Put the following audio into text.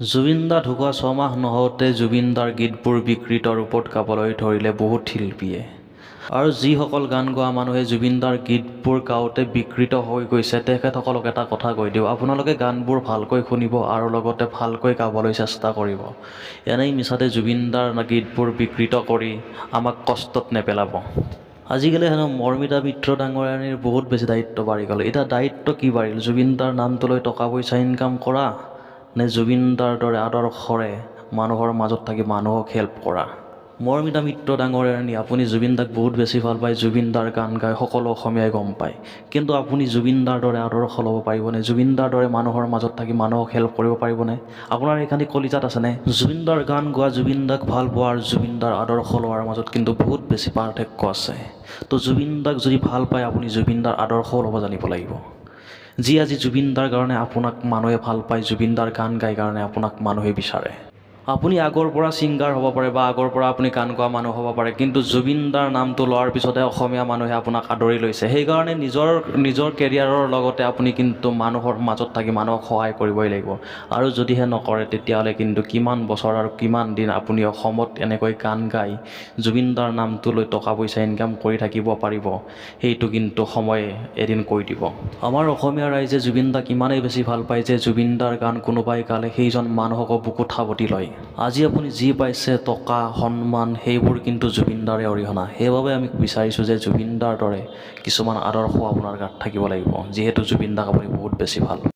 জুবিন দা ঢুকুৱা 6 মাহ নহওঁতে জুবিন দাৰ গীতবোৰ বিকৃত ৰূপত গাবলৈ ধৰিলে বহুত শিল্পীয়ে। আৰু যিসকল গান গোৱা মানুহে জুবিন দাৰ গীতবোৰ গাওঁতে বিকৃত হৈ গৈছে তেখেতসকলক এটা কথা কৈ দিওঁ, আপোনালোকে গানবোৰ ভালকৈ শুনিব আৰু লগতে ভালকৈ গাবলৈ চেষ্টা কৰিব। এনেই মিছাতে জুবিন দাৰ গীতবোৰ বিকৃত কৰি আমাক কষ্টত নেপেলাব। আজিকালি হেনো মৰ্মিতা মিত্ৰ ডাঙৰীয়ানীৰ বহুত বেছি দায়িত্ব বাঢ়ি গ'ল। এতিয়া দায়িত্ব কি বাঢ়িল? জুবিন দাৰ নামটো লৈ টকা পইচা ইনকাম কৰা নে জুবিন দাৰ দৰে আদৰ্শৰে মানুহৰ মাজত থাকি মানুহক হেল্প কৰা? মৰ্মিতা মিত্ৰ ডাঙৰীয়ানী, আপুনি জুবিন দাক বহুত বেছি ভাল পায়, জুবিন দাৰ গান গাই সকলো অসমীয়াই গম পায়, কিন্তু আপুনি জুবিন দাৰ দৰে আদৰ্শ ল'ব পাৰিবনে? জুবিন দাৰ দৰে মানুহৰ মাজত থাকি মানুহক হেল্প কৰিব পাৰিবনে? আপোনাৰ এইখানি কলিজাত আছেনে? জুবিন দাৰ গান গোৱা, জুবিন দাক ভাল পোৱা আৰু জুবিন দাৰ আদৰ্শ লোৱাৰ মাজত কিন্তু বহুত বেছি পাৰ্থক্য আছে। তো জুবিন দাক যদি ভাল পায় আপুনি জুবিন দাৰ আদৰ্শও ল'ব জানিব লাগিব। যি আজি জুবিন দাৰ কাৰণে আপোনাক মানুহে ভাল পায়, জুবিন দাৰ গান গাই কাৰণে আপোনাক মানুহে বিচাৰে। আপুনি আগৰ পৰা ছিংগাৰ হ'ব পাৰে বা আগৰ পৰা আপুনি গান গোৱা মানুহ হ'ব পাৰে, কিন্তু জুবিন দাৰ নামটো লোৱাৰ পিছতে অসমীয়া মানুহে আপোনাক আদৰি লৈছে। সেইকাৰণে নিজৰ কেৰিয়াৰৰ লগতে আপুনি কিন্তু মানুহৰ মাজত থাকি মানুহক সহায় কৰিবই লাগিব। আৰু যদিহে নকৰে তেতিয়াহ'লে কিন্তু কিমান বছৰ আৰু কিমান দিন আপুনি অসমত এনেকৈ গান গাই জুবিন দাৰ নামটো লৈ টকা পইচা ইনকাম কৰি থাকিব পাৰিব, সেইটো কিন্তু সময়ে এদিন কৈ দিব। আমাৰ অসমীয়া ৰাইজে জুবিন দাক ইমানেই বেছি ভাল পায় যে জুবিন দাৰ গান কোনোবাই গালে সেইজন মানুহকো বুকুত সাৱটি লয়। আজি আপুনি যি পাইছে টকা সন্মান সেইবোৰ কিন্তু জুবিন দাৰে অৰিহণা। সেইবাবে আমি বিচাৰিছোঁ যে জুবিন দাৰ দৰে কিছুমান আদৰ্শ আপোনাৰ গাত থাকিব লাগিব, যিহেতু জুবিন দাক আপুনি বহুত বেছি ভাল